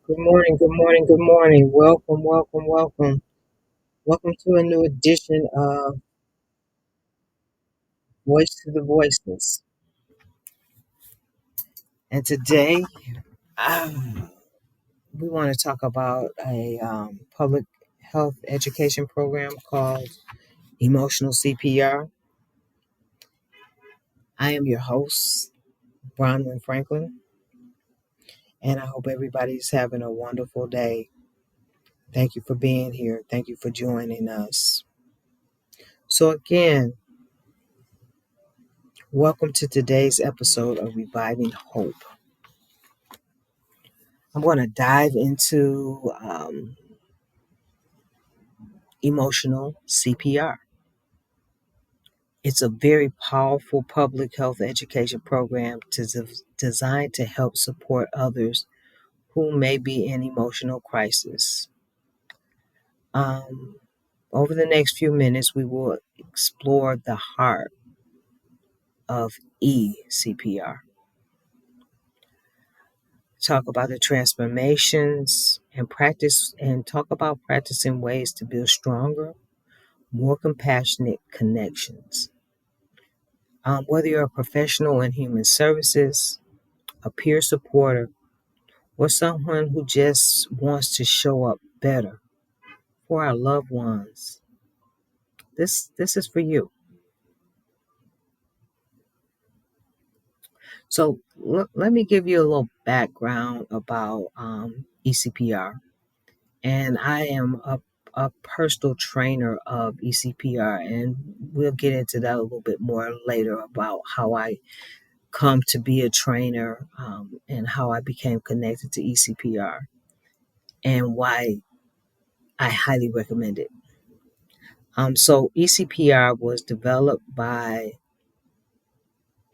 Good morning, good morning, good morning. Welcome, welcome, welcome. Welcome to a new edition of Voice to the Voiceless. And today, um, we want to talk about a public health education program called Emotional CPR. I am your host, Bronwyn Franklin, and I hope everybody's having a wonderful day. Thank you for being here. Thank you for joining us. So, again, welcome to today's episode of Reviving Hope. I'm going to dive into emotional CPR. It's a very powerful public health education program designed to help support others who may be in emotional crisis. Um, Over the next few minutes, we will explore the heart of eCPR, talk about the transformations and talk about practicing ways to build stronger, more compassionate connections. Whether you're a professional in human services, a peer supporter, or someone who just wants to show up better for our loved ones, this is for you. So let me give you a little background about ECPR. And I am a personal trainer of ECPR, and we'll get into that a little bit more later about how I come to be a trainer and how I became connected to ECPR and why I highly recommend it. So ECPR was developed by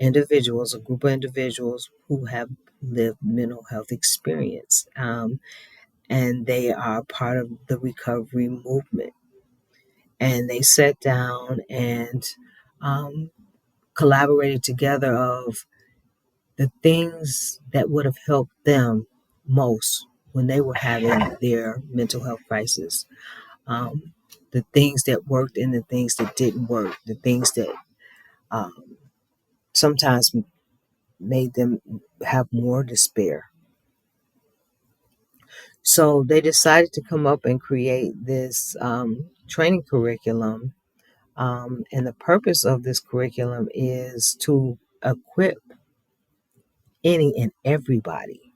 individuals, a group of individuals who have lived mental health experience, and they are part of the recovery movement. And they sat down and um, collaborated together of the things that would have helped them most when they were having their mental health crisis. Um, the things that worked and the things that didn't work, the things that um, sometimes made them have more despair. So they decided to come up and create this training curriculum. And the purpose of this curriculum is to equip any and everybody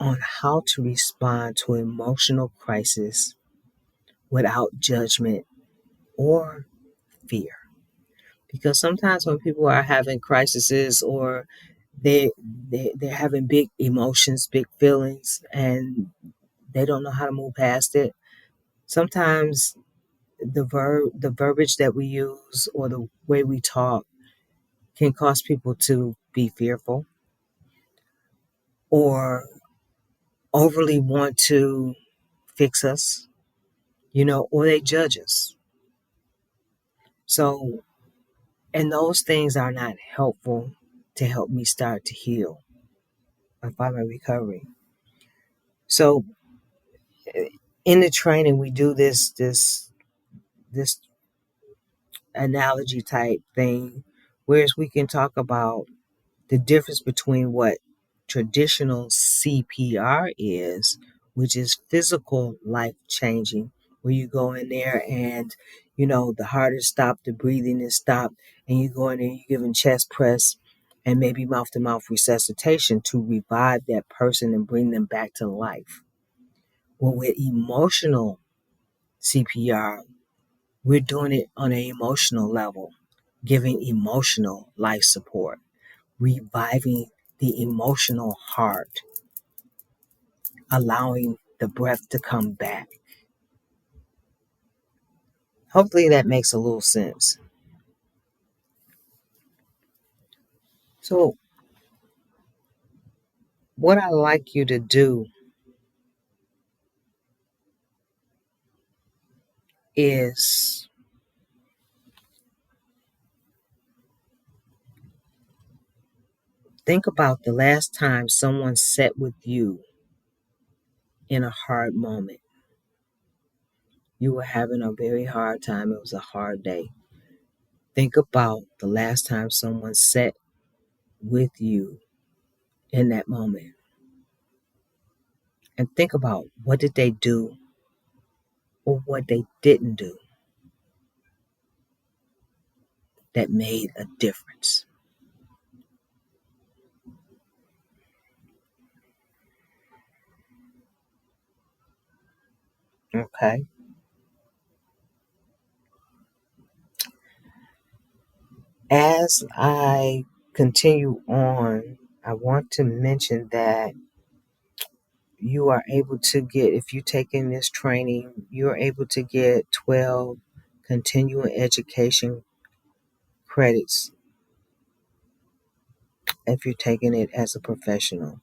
on how to respond to emotional crisis without judgment or fear. Because sometimes when people are having crises or they're having big emotions, big feelings, and they don't know how to move past it, sometimes the verbiage that we use or the way we talk can cause people to be fearful or overly want to fix us, or they judge us. So, and those things are not helpful to help me start to heal or find my recovery. So, in the training, we do this analogy type thing, whereas we can talk about the difference between what traditional CPR is, which is physical life changing, where you go in there and the heart is stopped, the breathing is stopped, and you go in there, you're giving chest press and maybe mouth to mouth resuscitation to revive that person and bring them back to life. Well, with emotional CPR, we're doing it on an emotional level, giving emotional life support, reviving the emotional heart, allowing the breath to come back. Hopefully that makes a little sense. So, what I like you to do is think about the last time someone sat with you in a hard moment. You were having a very hard time. It was a hard day. Think about the last time someone sat with you in that moment. And think about what did they do or what they didn't do that made a difference. Okay. As I continue on, I want to mention that you are able to get, if you take in this training, you're able to get 12 continuing education credits if you're taking it as a professional,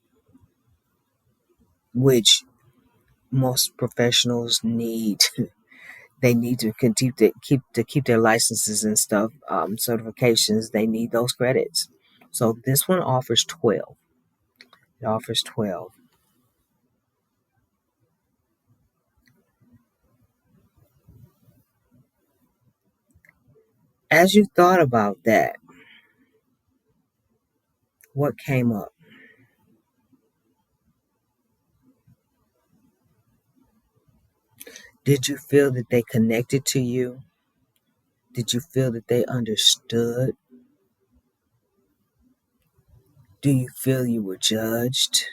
which most professionals need. They need to keep their licenses and stuff, certifications. They need those credits. So this one offers 12. It offers 12. As you thought about that, what came up? Did you feel that they connected to you? Did you feel that they understood? Do you feel you were judged?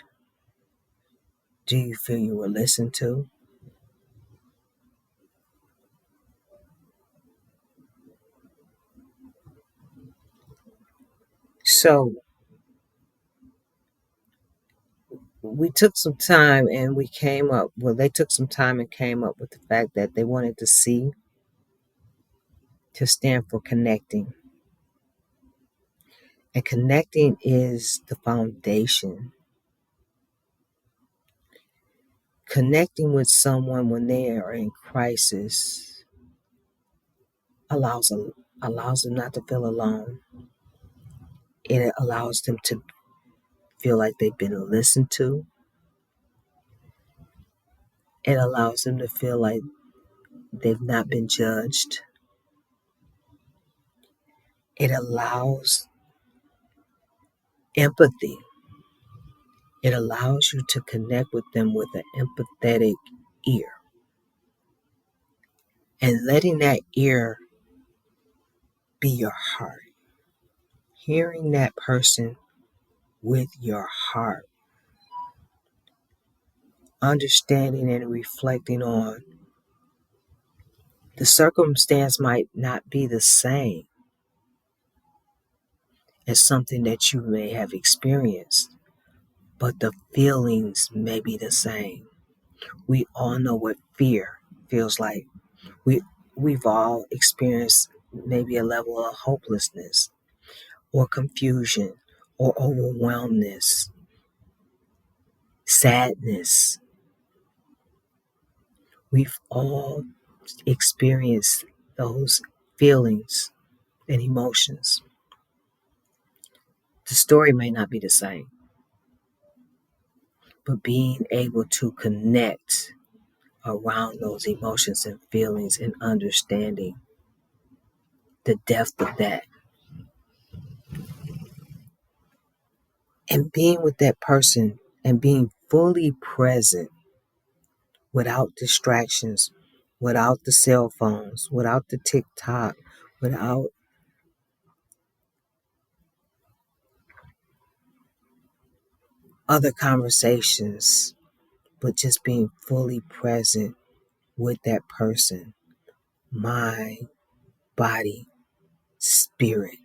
Do you feel you were listened to? So we took some time and we came up, well, they took some time and came up with the fact that they wanted to see to stand for connecting. And connecting is the foundation. Connecting with someone when they are in crisis allows them allows them not to feel alone. It allows them to feel like they've been listened to. It allows them to feel like they've not been judged. It allows empathy. It allows you to connect with them with an empathetic ear. And letting that ear be your heart. Hearing that person with your heart. Understanding and reflecting on the circumstance might not be the same as something that you may have experienced, but the feelings may be the same. We all know what fear feels like. We we've all experienced maybe a level of hopelessness or confusion or overwhelmness, sadness. We've all experienced those feelings and emotions. The story may not be the same, but being able to connect around those emotions and feelings and understanding the depth of that and being with that person and being fully present without distractions, without the cell phones, without the TikTok, without other conversations, but just being fully present with that person, mind, body, spirit.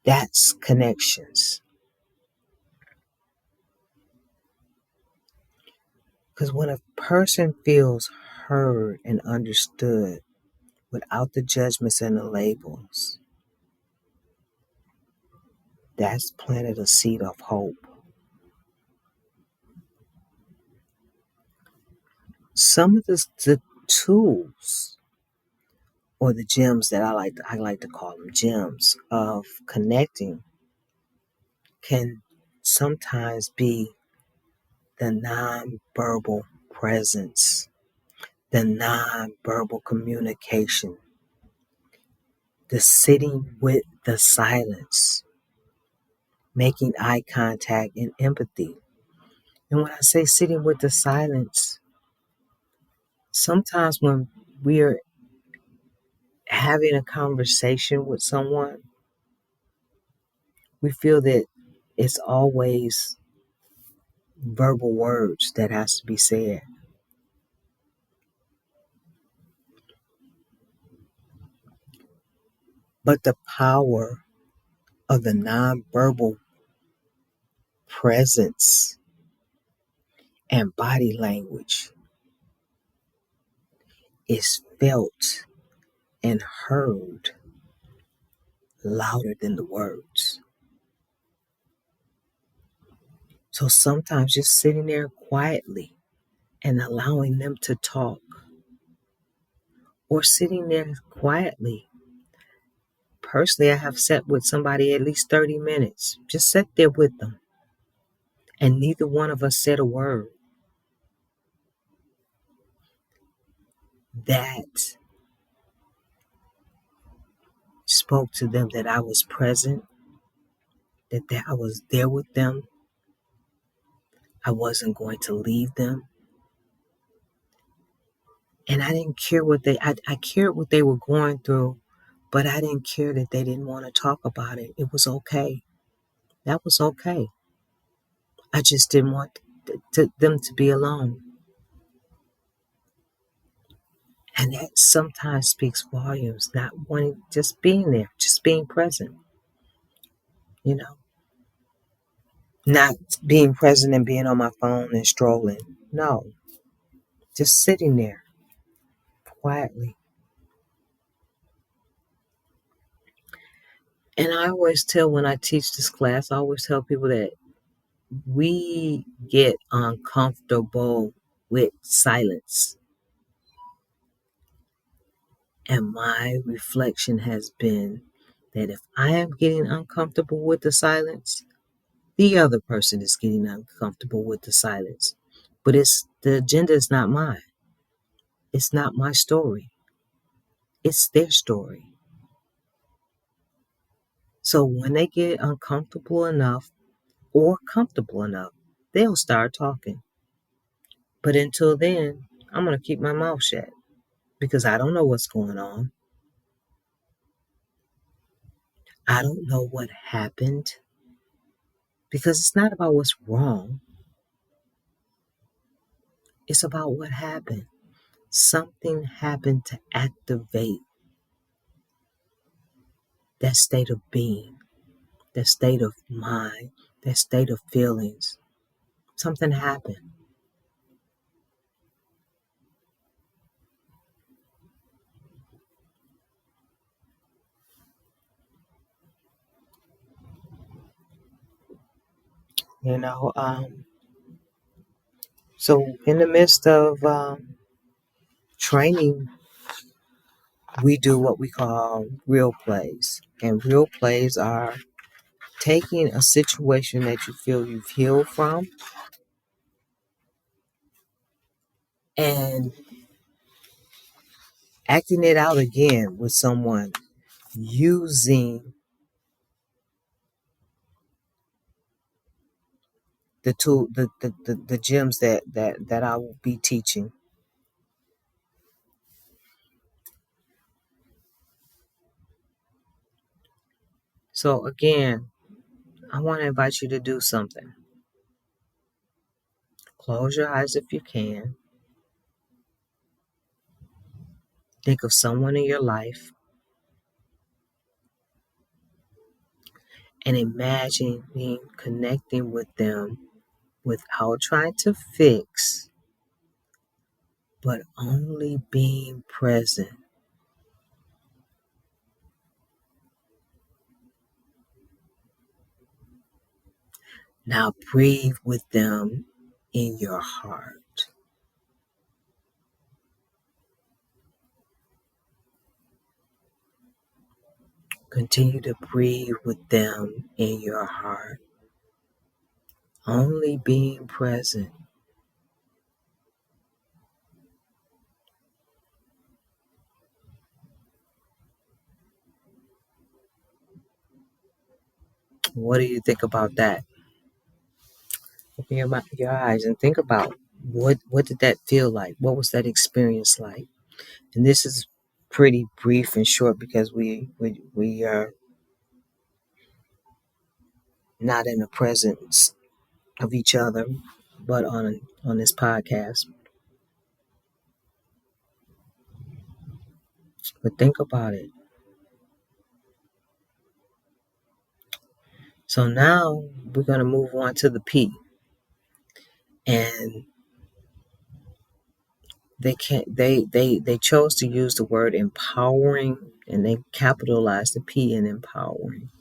That's connections. Because when a person feels heard and understood without the judgments and the labels, that's planted a seed of hope. Some of the tools or the gems that I like to call them gems of connecting can sometimes be the nonverbal presence, the nonverbal communication, the sitting with the silence, making eye contact and empathy. And when I say sitting with the silence, sometimes when we're having a conversation with someone, we feel that it's always verbal words that has to be said. But the power of the nonverbal presence and body language is felt and heard louder than the words. So sometimes just sitting there quietly and allowing them to talk, or sitting there quietly. Personally, I have sat with somebody at least 30 minutes, just sat there with them, and neither one of us said a word. That spoke to them that I was present, that I was there with them. I wasn't going to leave them. And I didn't care I cared what they were going through, but I didn't care that they didn't want to talk about it. It was okay. That was okay. I just didn't want them to be alone. And that sometimes speaks volumes, not wanting, just being there, just being present, you know, not being present and being on my phone and strolling. No, just sitting there quietly. And I always tell when I teach this class, I always tell people that we get uncomfortable with silence. And my reflection has been that if I am getting uncomfortable with the silence, the other person is getting uncomfortable with the silence. But the agenda is not mine. It's not my story. It's their story. So when they get uncomfortable enough or comfortable enough, they'll start talking. But until then, I'm going to keep my mouth shut because I don't know what's going on. I don't know what happened because it's not about what's wrong. It's about what happened. Something happened to activate that state of being, that state of mind, that state of feelings. Something happened. You know, so in the midst of training, we do what we call real plays. And real plays are taking a situation that you feel you've healed from and acting it out again with someone using the tool, the gems that I will be teaching. So again, I want to invite you to do something. Close your eyes if you can. Think of someone in your life and imagining connecting with them without trying to fix, but only being present. Now breathe with them in your heart. Continue to breathe with them in your heart. Only being present. What do you think about that? Open your eyes and think about what did that feel like? What was that experience like? And this is pretty brief and short because we are not in the presence of each other, but on this podcast. But think about it. So now we're gonna move on to the P, and they chose to use the word empowering, and they capitalized the P in empowering.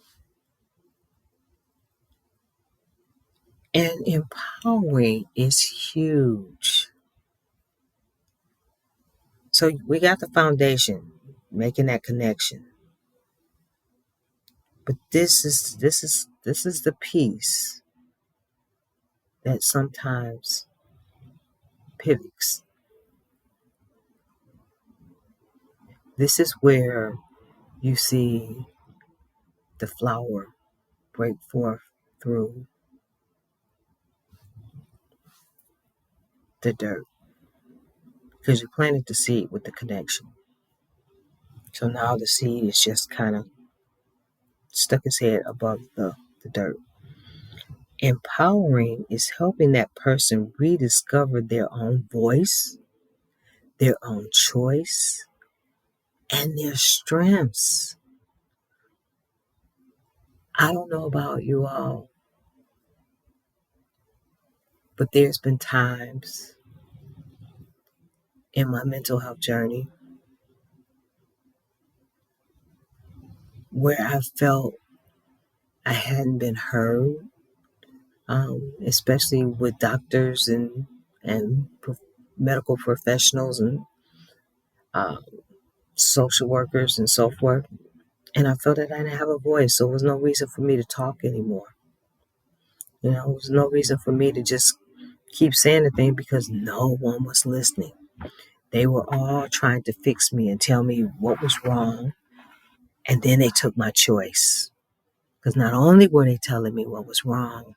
And empowering is huge. So we got the foundation, making that connection. But this is the piece that sometimes pivots. This is where you see the flower break forth through the dirt because you planted the seed with the connection. So now the seed is just kind of stuck its head above the dirt. Empowering is helping that person rediscover their own voice, their own choice, and their strengths. I don't know about you all, but there's been times in my mental health journey where I felt I hadn't been heard, especially with doctors and medical professionals and uh, social workers and so forth. And I felt that I didn't have a voice, so there was no reason for me to talk anymore. There was no reason for me to just keep saying the thing because no one was listening. They were all trying to fix me and tell me what was wrong, and then they took my choice. Because not only were they telling me what was wrong,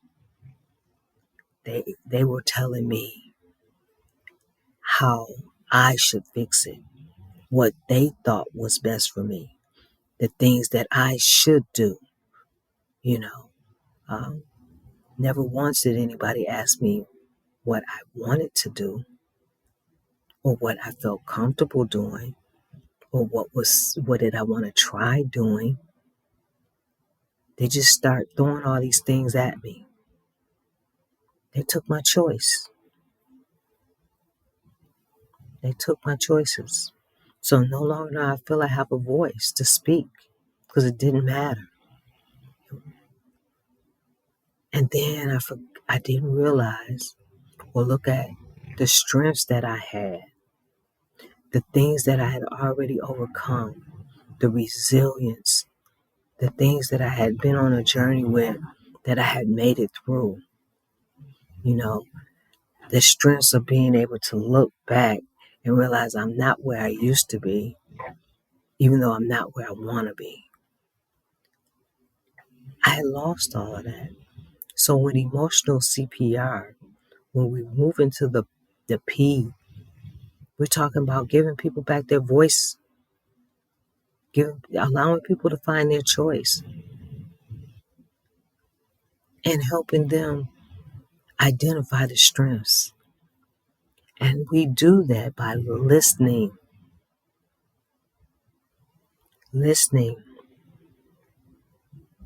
they were telling me how I should fix it, what they thought was best for me, the things that I should do, you know. Um, Never once did anybody ask me what I wanted to do or what I felt comfortable doing or what did I want to try doing. They just start throwing all these things at me. They took my choice. They took my choices. So no longer do I feel I have a voice to speak because it didn't matter. And then I didn't realize or look at the strengths that I had, the things that I had already overcome, the resilience, the things that I had been on a journey with, that I had made it through. You know, the strengths of being able to look back and realize I'm not where I used to be, even though I'm not where I want to be. I had lost all of that. So with emotional CPR, when we move into the P, we're talking about giving people back their voice, allowing people to find their choice, and helping them identify the strengths. And we do that by listening,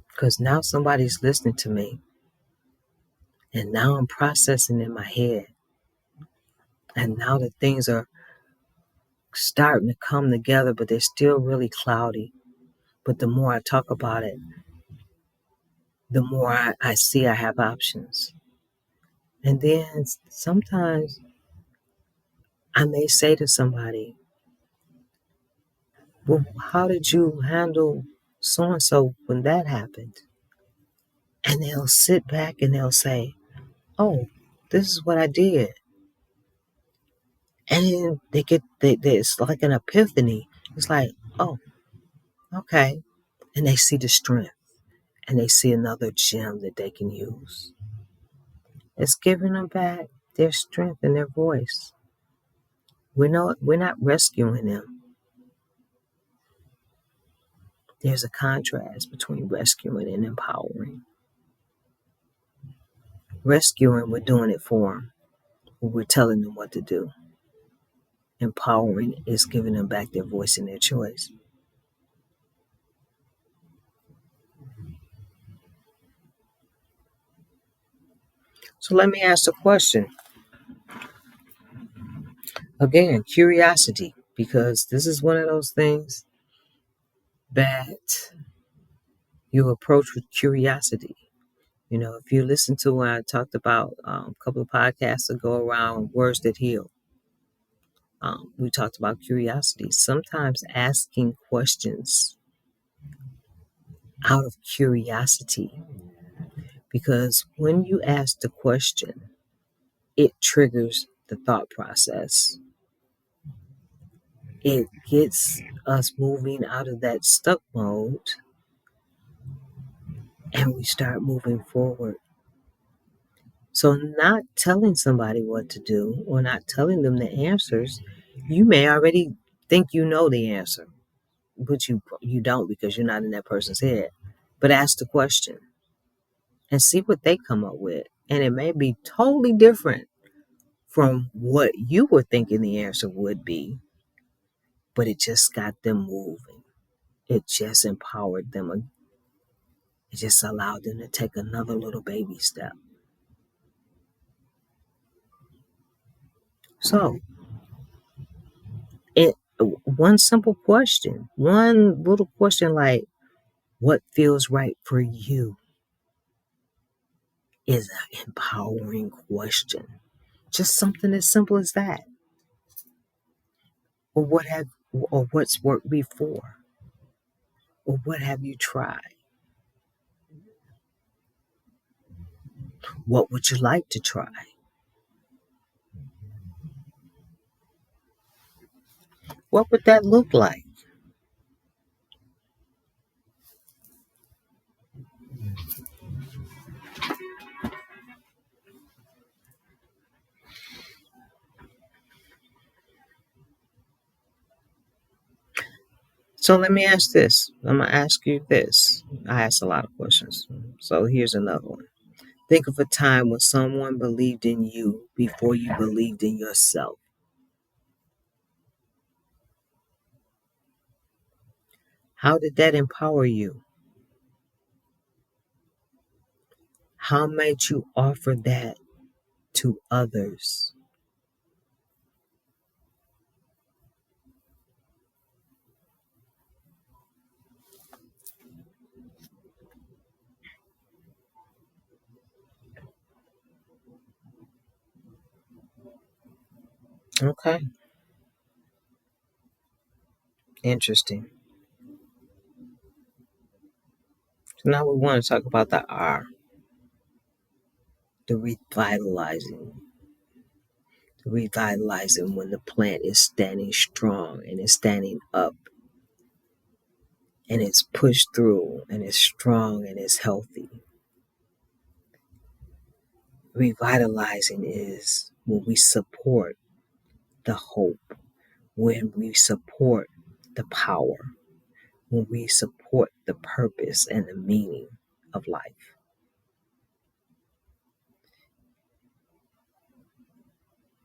because now somebody's listening to me, and now I'm processing in my head, and now the things are starting to come together, but they're still really cloudy. But the more I talk about it, the more I see I have options. And then sometimes I may say to somebody, well, how did you handle so and so when that happened? And they'll sit back and they'll say, oh, this is what I did. And then it's like an epiphany. It's like, oh, okay. And they see the strength and they see another gem that they can use. It's giving them back their strength and their voice. We're not rescuing them. There's a contrast between rescuing and empowering. Rescuing, we're doing it for them. We're telling them what to do. Empowering is giving them back their voice and their choice. So let me ask a question. Again, curiosity, because this is one of those things that you approach with curiosity. If you listen to what I talked about a couple of podcasts ago around words that heal, we talked about curiosity. Sometimes asking questions out of curiosity, because when you ask the question, it triggers the thought process. It gets us moving out of that stuck mode and we start moving forward. So, not telling somebody what to do or not telling them the answers, you may already think you know the answer, but you don't because you're not in that person's head. But ask the question and see what they come up with. And it may be totally different from what you were thinking the answer would be, but it just got them moving. It just empowered them. It just allowed them to take another little baby step. So, it one simple question, one little question like, what feels right for you, is an empowering question. Just something as simple as that. Or what's worked before? Or what have you tried? What would you like to try? What would that look like? So let me ask this. I'm going to ask you this. I asked a lot of questions. So here's another one. Think of a time when someone believed in you before you believed in yourself. How did that empower you? How might you offer that to others? Okay, interesting. So now we want to talk about the R, the revitalizing. The revitalizing when the plant is standing strong and it's standing up and it's pushed through and it's strong and it's healthy. Revitalizing is when we support the hope, when we support the power, when we support the purpose and the meaning of life.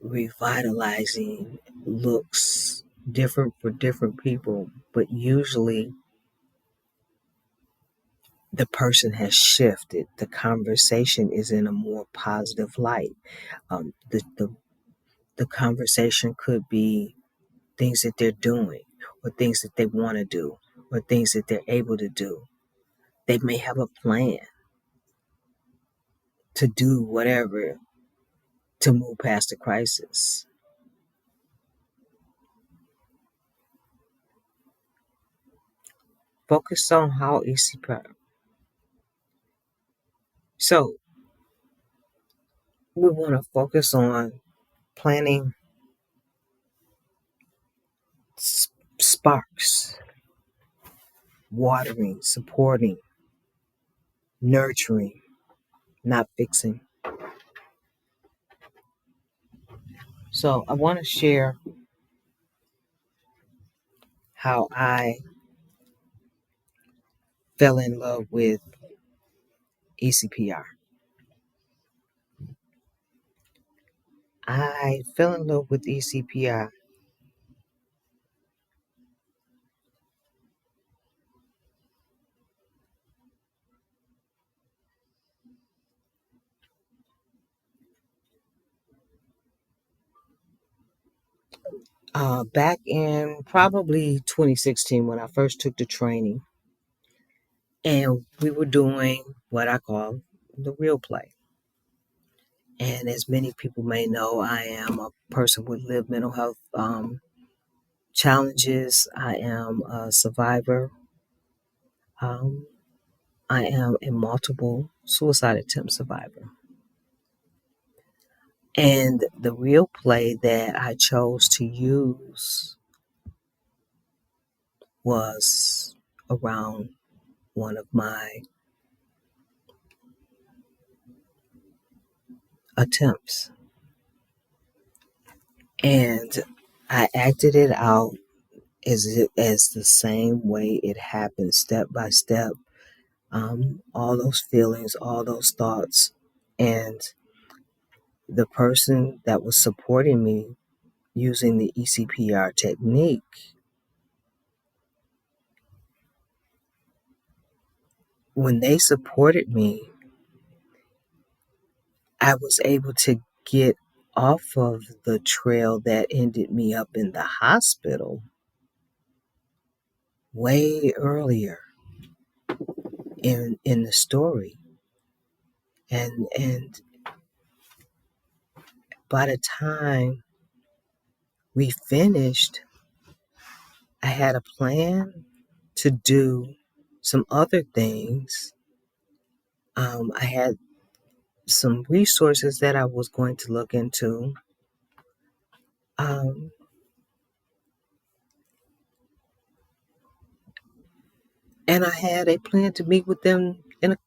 Revitalizing looks different for different people, but usually the person has shifted. The conversation is in a more positive light. The conversation could be things that they're doing, or things that they want to do, or things that they're able to do. They may have a plan to do whatever to move past the crisis. Focus on how CPR. So we want to focus on planting sparks, watering, supporting, nurturing, not fixing. So I want to share how I fell in love with ECPR. I fell in love with ECPR back in probably 2016 when I first took the training. And we were doing what I call the real play. And as many people may know, I am a person with lived mental health challenges. I am a survivor. Um, I am a multiple suicide attempt survivor. And the real play that I chose to use was around one of my attempts. And I acted it out as the same way it happened, step by step. All those feelings, all those thoughts, and the person that was supporting me using the ECPR technique, when they supported me, I was able to get off of the trail that ended me up in the hospital way earlier in the story. And by the time we finished, I had a plan to do some other things. I had some resources that I was going to look into. Um, and I had a plan to meet with them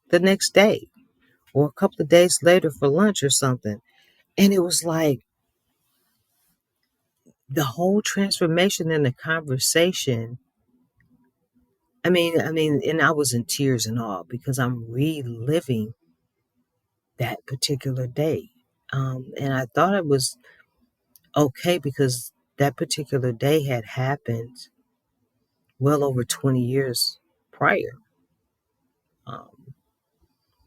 the next day or a couple of days later for lunch or something. And it was like the whole transformation in the conversation. And I was in tears and all because I'm reliving that particular day. And I thought it was okay because that particular day had happened well over 20 years prior. Um,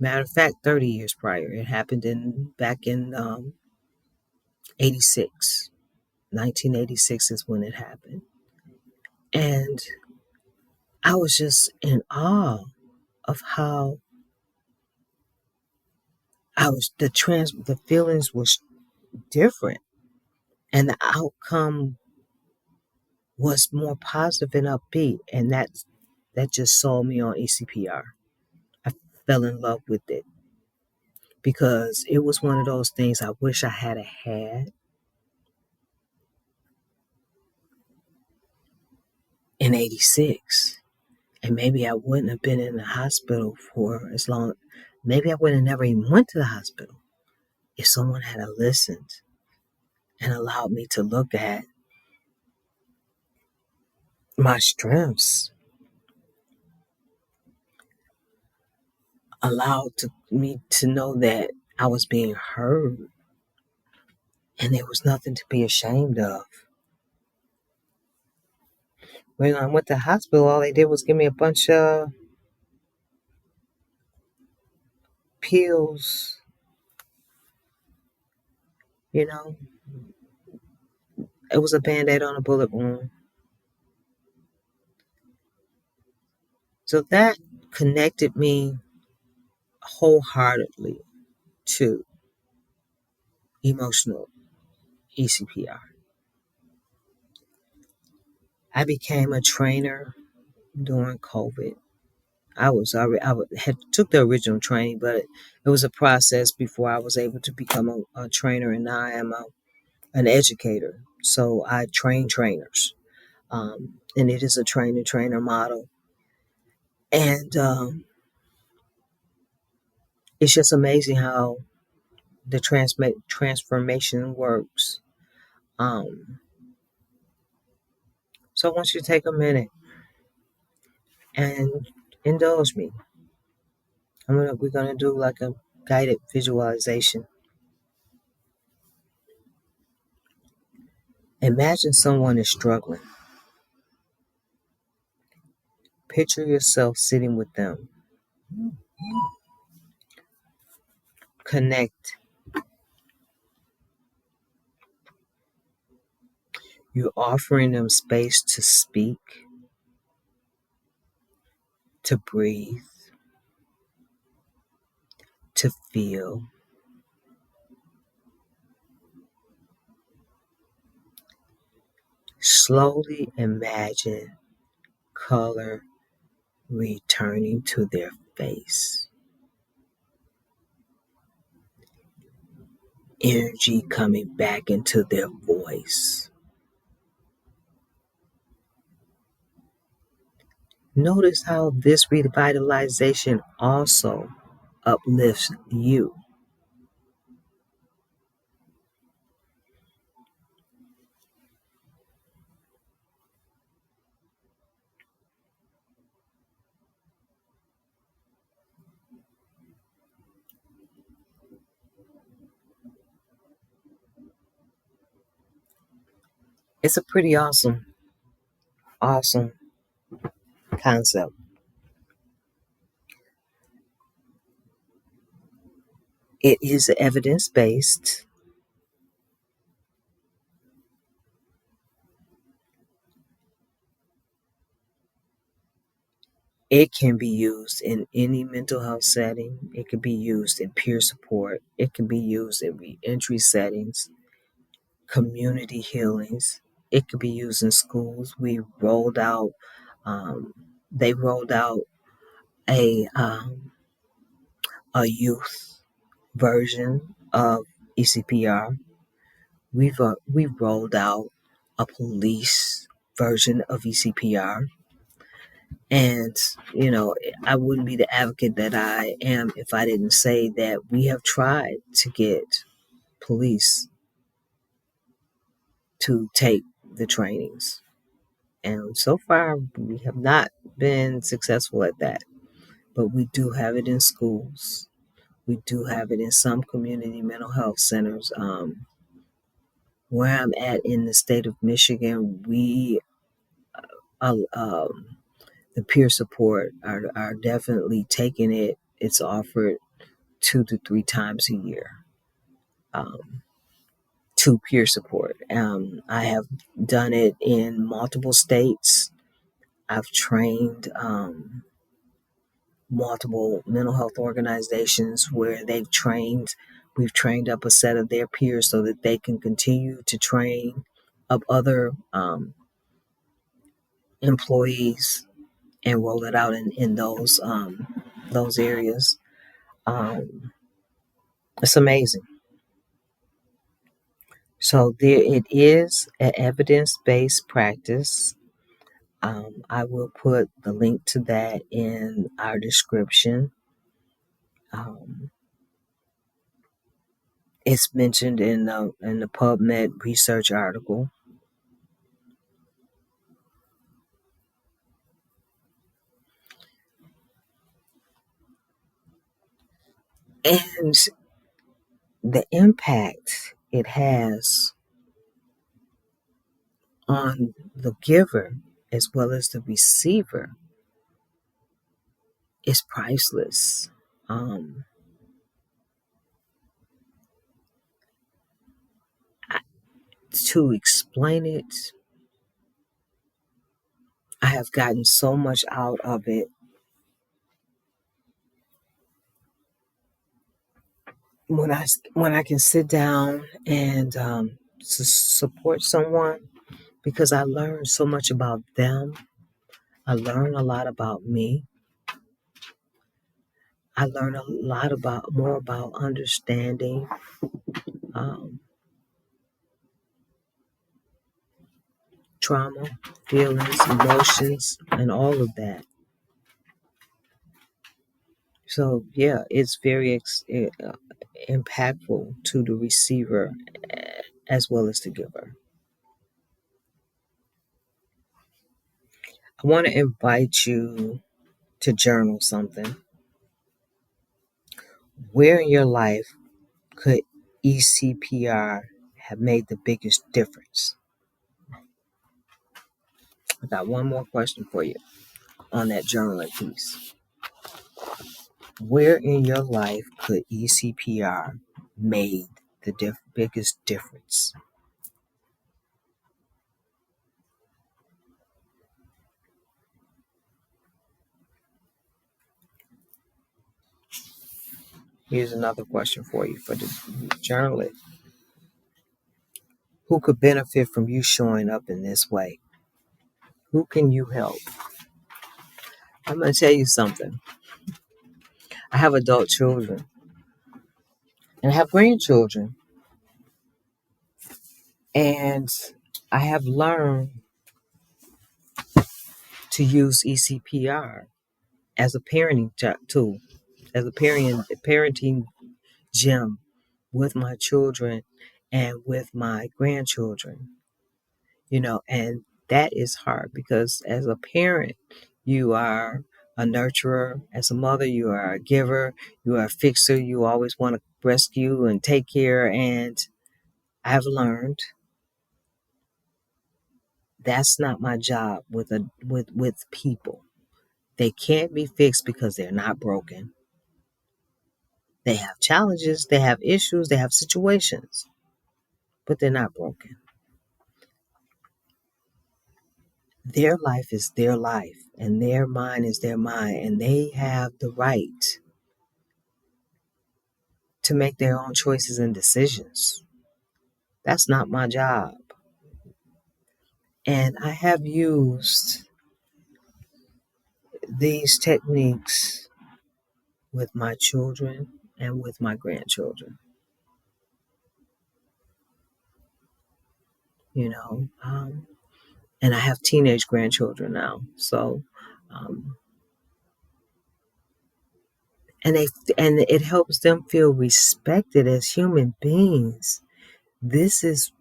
Matter of fact, 30 years prior. It happened back in 86. 1986 is when it happened. And I was just in awe of how the feelings was different and the outcome was more positive and upbeat, and that just sold me on ECPR. I fell in love with it because it was one of those things I wish I had in 86. And maybe I wouldn't have been in the hospital for as long. Maybe I would have never even went to the hospital if someone had listened and allowed me to look at my strengths, me to know that I was being heard and there was nothing to be ashamed of. When I went to the hospital, all they did was give me a bunch of pills, you know. It was a band-aid on a bullet wound. So that connected me wholeheartedly to emotional ECPR. I became a trainer during COVID. had took the original training, but it was a process before I was able to become a trainer, and now I am an educator. So I train trainers, and it is a trainer model, and it's just amazing how the transformation works. Um, so I want you to take a minute and indulge me. We're gonna do like a guided visualization. Imagine someone is struggling. Picture yourself sitting with them. Connect. You're offering them space to speak, to breathe, to feel. Slowly imagine color returning to their face, energy coming back into their voice. Notice how this revitalization also uplifts you. It's a pretty awesome concept. It is evidence based. It can be used in any mental health setting. It can be used in peer support. It can be used in reentry settings, community healings. It could be used in schools. Um, they rolled out a youth version of ECPR. We've rolled out a police version of ECPR. And, I wouldn't be the advocate that I am if I didn't say that we have tried to get police to take the trainings. And so far, we have not been successful at that. But we do have it in schools. We do have it in some community mental health centers. Where I'm at in the state of Michigan, uh, um, the peer support are definitely taking it. It's offered 2 to 3 times a year um, to peer support. I have done it in multiple states. I've trained multiple mental health organizations where we've trained up a set of their peers so that they can continue to train up other employees and roll it out in those areas. Um, it's amazing. So there it is, an evidence-based practice. I will put the link to that in our description. Um, it's mentioned in the PubMed research article, and the impact it has on the giver as well as the receiver is priceless. Um, to explain it, I have gotten so much out of it when I can sit down and support someone because I learn so much about them. I learn a lot about me, I learned a lot about more about understanding um, trauma, feelings, emotions, and all of that. So yeah, it's very impactful to the receiver as well as the giver. I want to invite you to journal something. Where in your life could ECPR have made the biggest difference? I got one more question for you on that journaling piece. Where in your life could ECPR made the biggest difference? Here's another question for you for the journalist. Who could benefit from you showing up in this way? Who can you help? I'm going to tell you something. I have adult children and I have grandchildren, and I have learned to use ECPR as a parenting tool, as a parenting gym with my children and with my grandchildren. And that is hard because as a parent, you are a nurturer. As a mother, you are a giver. You are a fixer. You always want to rescue and take care. And I've learned that's not my job with people. They can't be fixed because they're not broken. They have challenges, they have issues, they have situations, but they're not broken. Their life is their life, and their mind is their mind, and they have the right to make their own choices and decisions. That's not my job. And I have used these techniques with my children and with my grandchildren. You know, and I have teenage grandchildren now. So, um, and it helps them feel respected as human beings. This is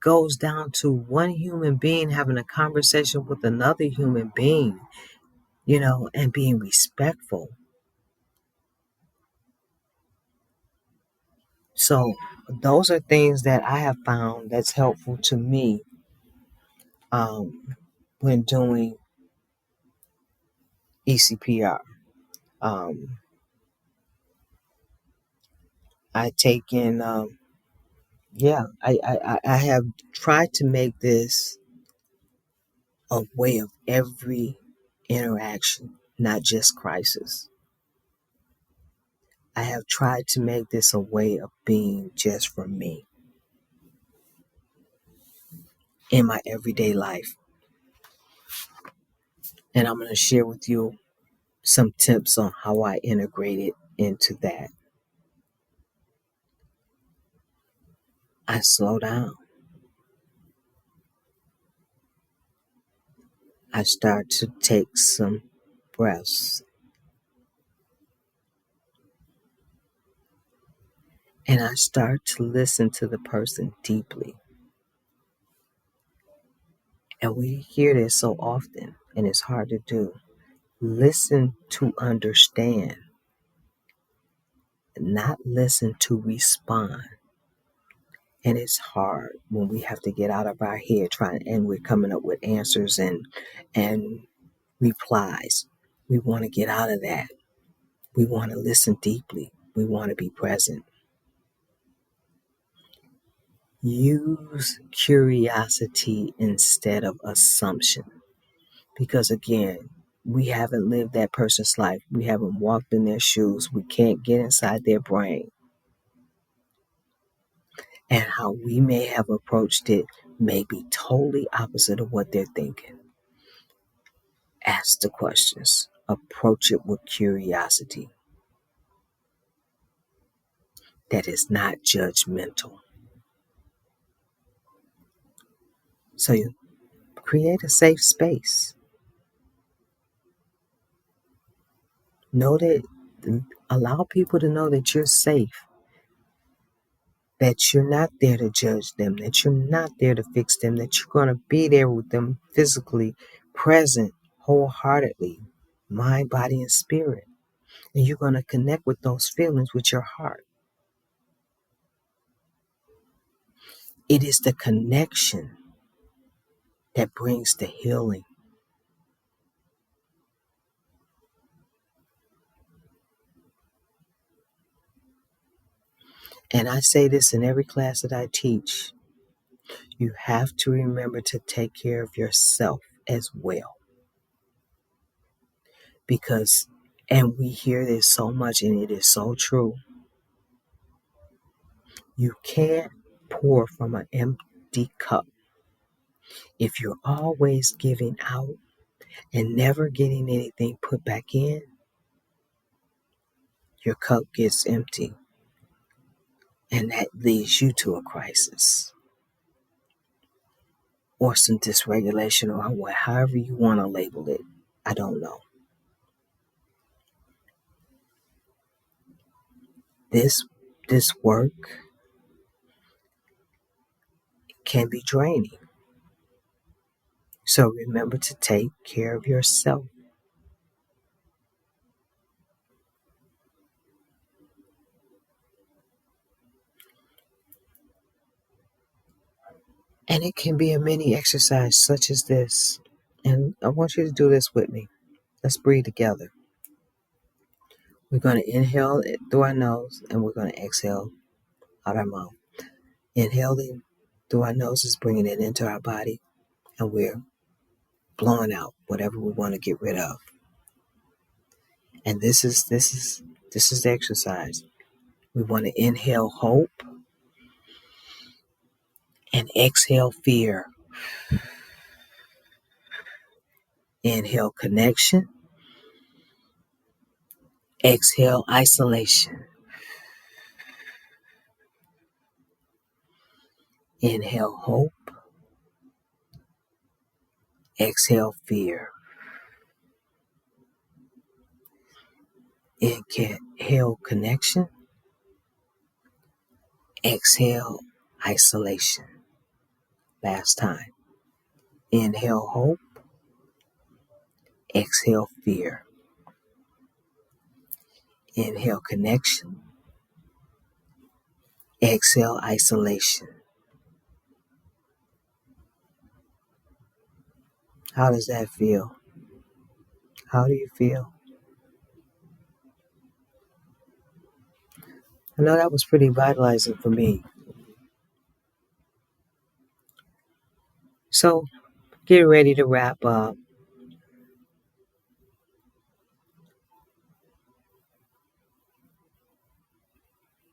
goes down to one human being having a conversation with another human being, and being respectful. So those are things that I have found that's helpful to me when doing ECPR. Um, I take in, I have tried to make this a way of every interaction, not just crisis. I have tried to make this a way of being just for me in my everyday life. And I'm going to share with you some tips on how I integrate it into that. I slow down. I start to take some breaths. And I start to listen to the person deeply. And we hear this so often, and it's hard to do. Listen to understand, not listen to respond. And it's hard when we have to get out of our head and we're coming up with answers and replies. We want to get out of that. We want to listen deeply. We want to be present. Use curiosity instead of assumption. Because again, we haven't lived that person's life. We haven't walked in their shoes. We can't get inside their brain. And how we may have approached it may be totally opposite of what they're thinking. Ask the questions. approach it with curiosity that is not judgmental. So you create a safe space. Know that, allow people to know that you're safe, that you're not there to judge them, that you're not there to fix them, that you're going to be there with them physically, present, wholeheartedly, mind, body, and spirit. And you're going to connect with those feelings with your heart. It is the connection that brings the healing. And I say this in every class that I teach. You have to remember to take care of yourself as well. Because, and we hear this so much, and it is so true, you can't pour from an empty cup. If you're always giving out and never getting anything put back in, your cup gets empty. And that leads you to a crisis or some dysregulation, or however you want to label it. I don't know. This work can be draining. So remember to take care of yourself. And it can be a mini exercise such as this. And I want you to do this with me. Let's breathe together. We're going to inhale it through our nose, and we're going to exhale out our mouth. Inhaling through our noses, bringing it into our body, and we're blowing out whatever we want to get rid of. And this is the exercise. We want to inhale hope and exhale fear. Inhale connection. Exhale isolation. Inhale hope. Exhale fear. Inhale connection. Exhale isolation. Last time. Inhale hope. Exhale fear. Inhale connection. Exhale isolation. How does that feel? How do you feel? I know that was pretty vitalizing for me. So get ready to wrap up.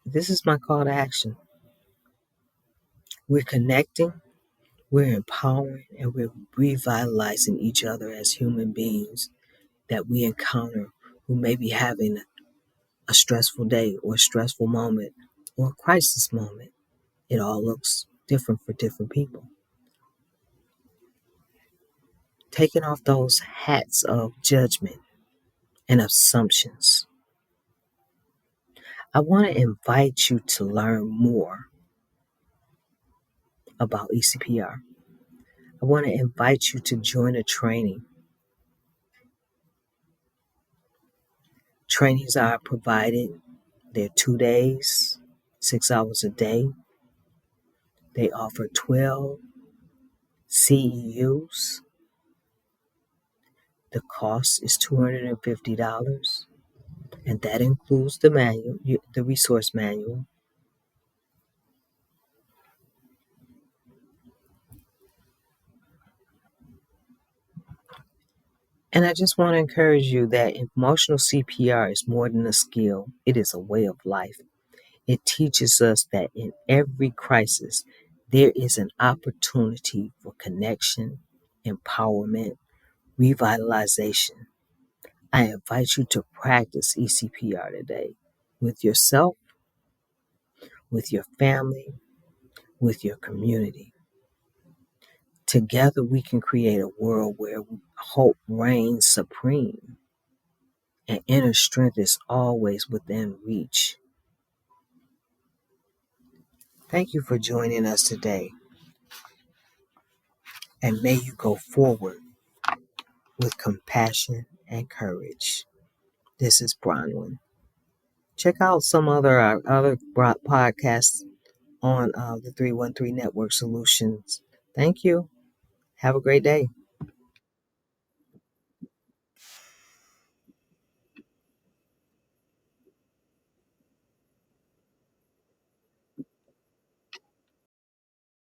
This is my call to action. We're connecting, we're empowering, and we're revitalizing each other as human beings that we encounter who may be having a stressful day or a stressful moment or a crisis moment. It all looks different for different people. Taking off those hats of judgment and assumptions. I want to invite you to learn more about ECPR. I want to invite you to join a training. Trainings are provided. They're 2 days, 6 hours a day. They offer 12 CEUs. The cost is $250, and that includes the manual, the resource manual. And I just want to encourage you that emotional CPR is more than a skill. It is a way of life. It teaches us that in every crisis, there is an opportunity for connection, empowerment, revitalization. I invite you to practice ECPR today with yourself, with your family, with your community. Together, we can create a world where hope reigns supreme and inner strength is always within reach. Thank you for joining us today, and may you go forward with compassion and courage. This is Bronwyn. Check out some other podcasts on the 313 Network Solutions. Thank you. Have a great day.